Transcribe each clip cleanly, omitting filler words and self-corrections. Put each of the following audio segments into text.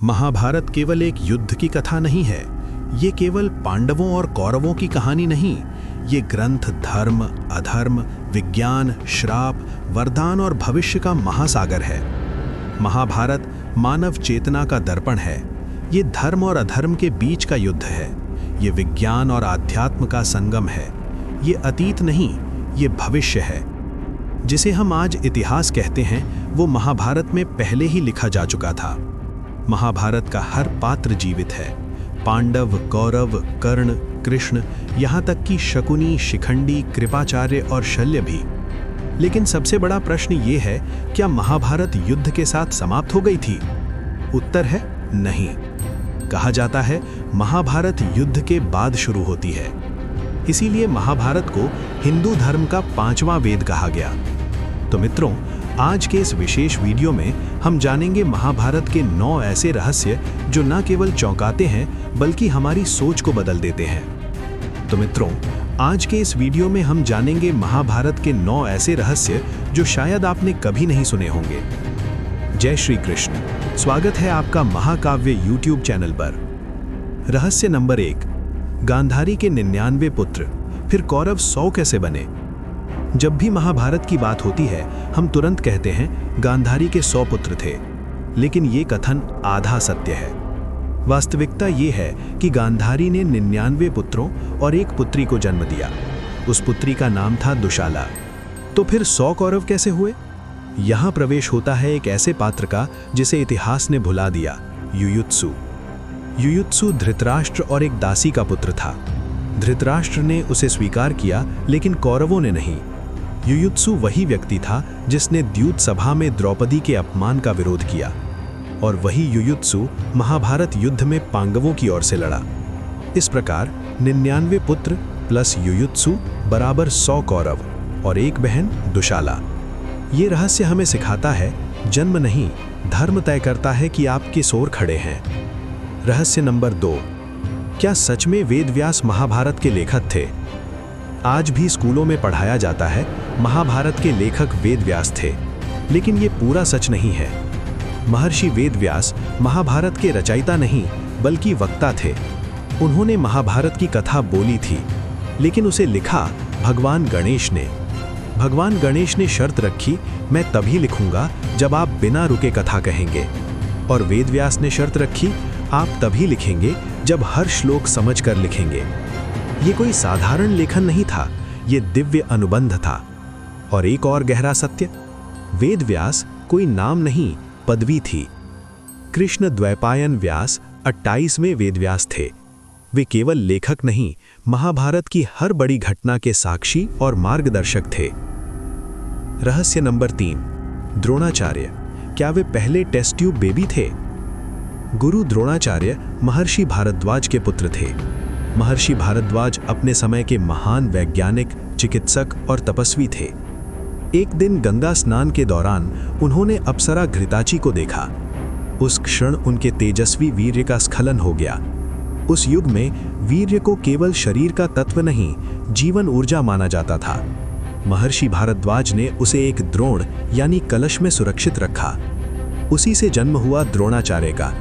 महाभारत केवल एक युद्ध की कथा नहीं है। ये केवल पांडवों और कौरवों की कहानी नहीं, ये ग्रंथ धर्म, अधर्म, विज्ञान, श्राप, वरदान और भविष्य का महासागर है। महाभारत मानव चेतना का दर्पण है। ये धर्म और अधर्म के बीच का युद्ध है। ये विज्ञान और आध्यात्म का संगम है। ये अतीत नहीं, ये भविष्य है। जिसे हम आज इतिहास कहते हैं, वो महाभारत में पहले ही लिखा जा चुका था। महाभारत का हर पात्र जीवित है। पांडव, कौरव, कर्ण, कृष्ण, यहाँ तक कि शकुनी, शिखंडी, कृपाचार्य और शल्य भी। लेकिन सबसे बड़ा प्रश्न ये है, क्या महाभारत युद्ध के साथ समाप्त हो गई थी? उत्तर है नहीं। कहा जाता है महाभारत युद्ध के बाद शुरू होती है। इसीलिए महाभारत को हिंदू धर्म का 5वां वेद कहा गया। तो मित्रों, आज के इस विशेष वीडियो में हम जानेंगे महाभारत के 9 ऐसे रहस्य जो न केवल चौंकाते हैं बल्कि हमारी सोच को बदल देते हैं। तो मित्रों, आज के इस वीडियो में हम जानेंगे महाभारत के 9 ऐसे रहस्य जो शायद आपने कभी नहीं सुने होंगे। जय श्री कृष्ण, स्वागत है आपका महाकाव्य यूट्यूब चैनल पर। रहस्य नंबर 1, गांधारी के 99 पुत्र, फिर कौरव 100 कैसे बने? जब भी महाभारत की बात होती है, हम तुरंत कहते हैं गांधारी के 100 पुत्र थे। लेकिन ये कथन आधा सत्य है। वास्तविकता ये है कि गांधारी ने 99 पुत्रों और एक पुत्री को जन्म दिया। उस पुत्री का नाम था दुशाला। तो फिर 100 कौरव कैसे हुए? यहाँ प्रवेश होता है एक ऐसे पात्र का जिसे इतिहास ने भुला दिया, युयुत्सु। युयुत्सु धृतराष्ट्र और एक दासी का पुत्र था। धृतराष्ट्र ने उसे स्वीकार किया, लेकिन कौरवों ने नहीं। युयुत्सु वही व्यक्ति था जिसने द्यूत सभा में द्रौपदी के अपमान का विरोध किया, और वही युयुत्सु महाभारत युद्ध में पांडवों की ओर से लड़ा। इस प्रकार 99 पुत्र प्लस युयुत्सु बराबर 100 कौरव और एक बहन दुशाला। ये रहस्य हमें सिखाता है, जन्म नहीं, धर्म तय करता है कि आप किस ओर खड़े हैं। रहस्य नंबर 2, क्या सच में वेदव्यास महाभारत के लेखक थे? आज भी स्कूलों में पढ़ाया जाता है महाभारत के लेखक वेदव्यास थे, लेकिन ये पूरा सच नहीं है। महर्षि वेदव्यास महाभारत के रचयिता नहीं बल्कि वक्ता थे। उन्होंने महाभारत की कथा बोली थी, लेकिन उसे लिखा भगवान गणेश ने। भगवान गणेश ने शर्त रखी, मैं तभी लिखूंगा जब आप बिना रुके कथा कहेंगे। और वेदव्यास ने शर्त रखी, आप तभी लिखेंगे जब हर श्लोक समझकर लिखेंगे। ये कोई साधारण लेखन नहीं था, ये दिव्य अनुबंध था। और एक और गहरा सत्य, वेदव्यास कोई नाम नहीं, पदवी थी। कृष्ण द्वैपायन व्यास 28वें वेदव्यास थे। वे केवल लेखक नहीं, महाभारत की हर बड़ी घटना के साक्षी और मार्गदर्शक थे। रहस्य नंबर 3, द्रोणाचार्य, क्या वे पहले टेस्ट ट्यूब बेबी थे? गुरु द्रोणाचार्य महर्षि भारद्वाज के पुत्र थे। महर्षि भारद्वाज अपने समय के महान वैज्ञानिक, चिकित्सक और तपस्वी थे। एक दिन गंगा स्नान के दौरान उन्होंने अप्सरा घृताची को देखा। उस क्षण उनके तेजस्वी वीर्य का स्खलन हो गया। उस युग में वीर्य को केवल शरीर का तत्व नहीं, जीवन ऊर्जा माना जाता था। महर्षि भारद्वाज ने उसे एक द्रोण यानी कलश में सुरक्षित रखा। उसी से जन्म हुआ द्रोणाचार्य का,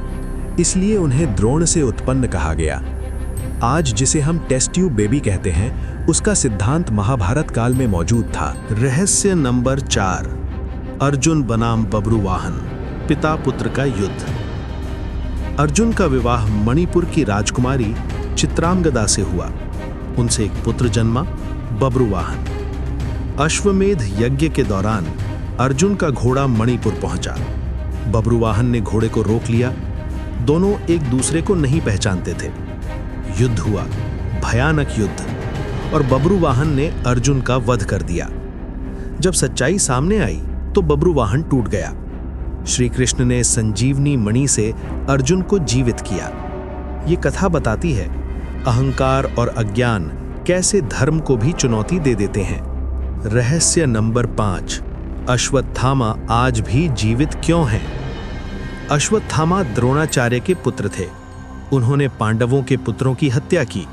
इसलिए उन्हें द्रोण से उत्पन्न कहा गया। आज जिसे हम टेस्ट ट्यूब बेबी कहते हैं, उसका सिद्धांत महाभारत काल में मौजूद था। रहस्य नंबर 4, अर्जुन बनाम बब्रुवाहन, पिता पुत्र का युद्ध। अर्जुन का विवाह मणिपुर की राजकुमारी चित्रांगदा से हुआ। उनसे एक पुत्र जन्मा, बब्रुवाहन। अश्वमेध यज्ञ के दौरान अर्जुन का घोड़ा मणिपुर पहुंचा। बब्रुवाहन ने घोड़े को रोक लिया। दोनों एक दूसरे को नहीं पहचानते थे। युद्ध हुआ, भयानक युद्ध, और बब्रुवाहन ने अर्जुन का वध कर दिया। जब सच्चाई सामने आई तो बब्रुवाहन टूट गया। श्री कृष्ण ने संजीवनी मणि से अर्जुन को जीवित किया। ये कथा बताती है अहंकार और अज्ञान कैसे धर्म को भी चुनौती दे देते हैं। रहस्य नंबर 5, अश्वत्थामा आज भी जीवित क्यों हैं? अश्वत्थामा द्रोणाचार्य के पुत्र थे। उन्होंने पांडवों के पुत्रों की हत्या की।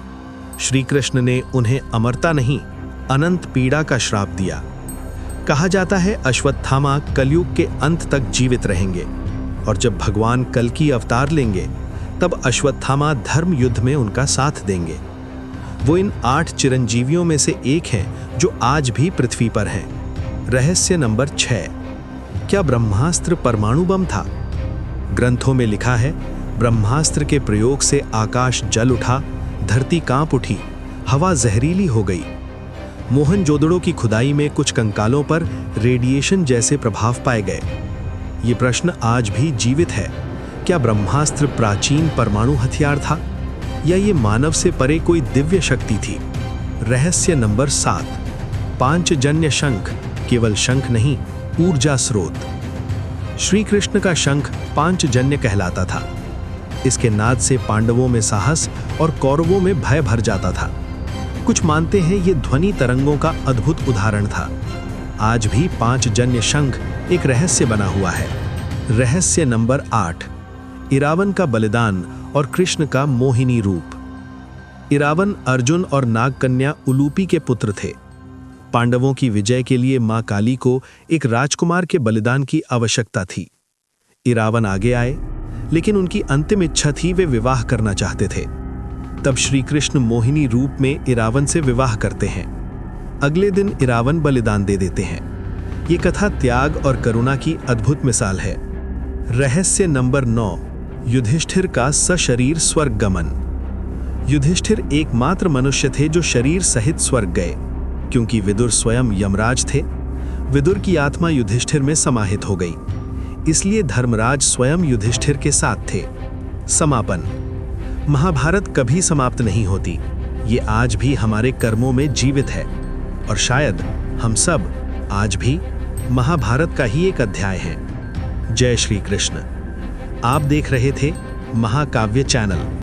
श्री कृष्ण ने उन्हें अमरता नहीं, अनंत पीड़ा का श्राप दिया। कहा जाता है अश्वत्थामा कलयुग के अंत तक जीवित रहेंगे। और जब भगवान कल्कि अवतार लेंगे तब अश्वत्थामा धर्म युद्ध में उनका साथ देंगे। वो इन 8 चिरंजीवियों में से एक हैं जो आज भी पृथ्वी पर हैं। रहस्य नंबर 6, क्या ब्रह्मास्त्र परमाणु बम था? ग्रंथों में लिखा है, ब्रह्मास्त्र के प्रयोग से आकाश जल उठा, धरती कांप उठी, हवा जहरीली हो गई। मोहनजोदड़ो की खुदाई में कुछ कंकालों पर रेडिएशन जैसे प्रभाव पाए गए। ये प्रश्न आज भी जीवित है। क्या ब्रह्मास्त्र प्राचीन परमाणु हथियार था या ये मानव से परे कोई दिव्य शक्ति थी? रहस्य नंबर 7, पांचजन्य शंख केवल शंख नहीं, ऊर्जा स्रोत। श्री कृष्ण का शंख पांचजन्य कहलाता था। इसके नाद से पांडवों में साहस और कौरवों में भय भर जाता था। कुछ मानते हैं ये ध्वनि तरंगों का अद्भुत उदाहरण था। आज भी पांचजन्य शंख एक रहस्य बना हुआ है। रहस्य नंबर 8, इरावन का बलिदान और कृष्ण का मोहिनी रूप। इरावन अर्जुन और नागकन्या उलूपी के पुत्र थे। पांडवों की विजय के लिए मां काली को एक राजकुमार के बलिदान की आवश्यकता थी। इरावन आगे आए, लेकिन उनकी अंतिम इच्छा थी वे विवाह करना चाहते थे। तब श्री कृष्ण मोहिनी रूप में इरावन से विवाह करते हैं। अगले दिन इरावन बलिदान दे देते हैं। ये कथा त्याग और करुणा की अद्भुत मिसाल है। रहस्य नंबर 9, युधिष्ठिर का सशरीर स्वर्ग गमन। युधिष्ठिर एकमात्र मनुष्य थे जो शरीर सहित स्वर्ग गए, क्योंकि विदुर स्वयं यमराज थे। विदुर की आत्मा युधिष्ठिर में समाहित हो गई, इसलिए धर्मराज स्वयं युधिष्ठिर के साथ थे। समापन। महाभारत कभी समाप्त नहीं होती। ये आज भी हमारे कर्मों में जीवित है और शायद हम सब आज भी महाभारत का ही एक अध्याय हैं। जय श्री कृष्ण। आप देख रहे थे महाकाव्य चैनल।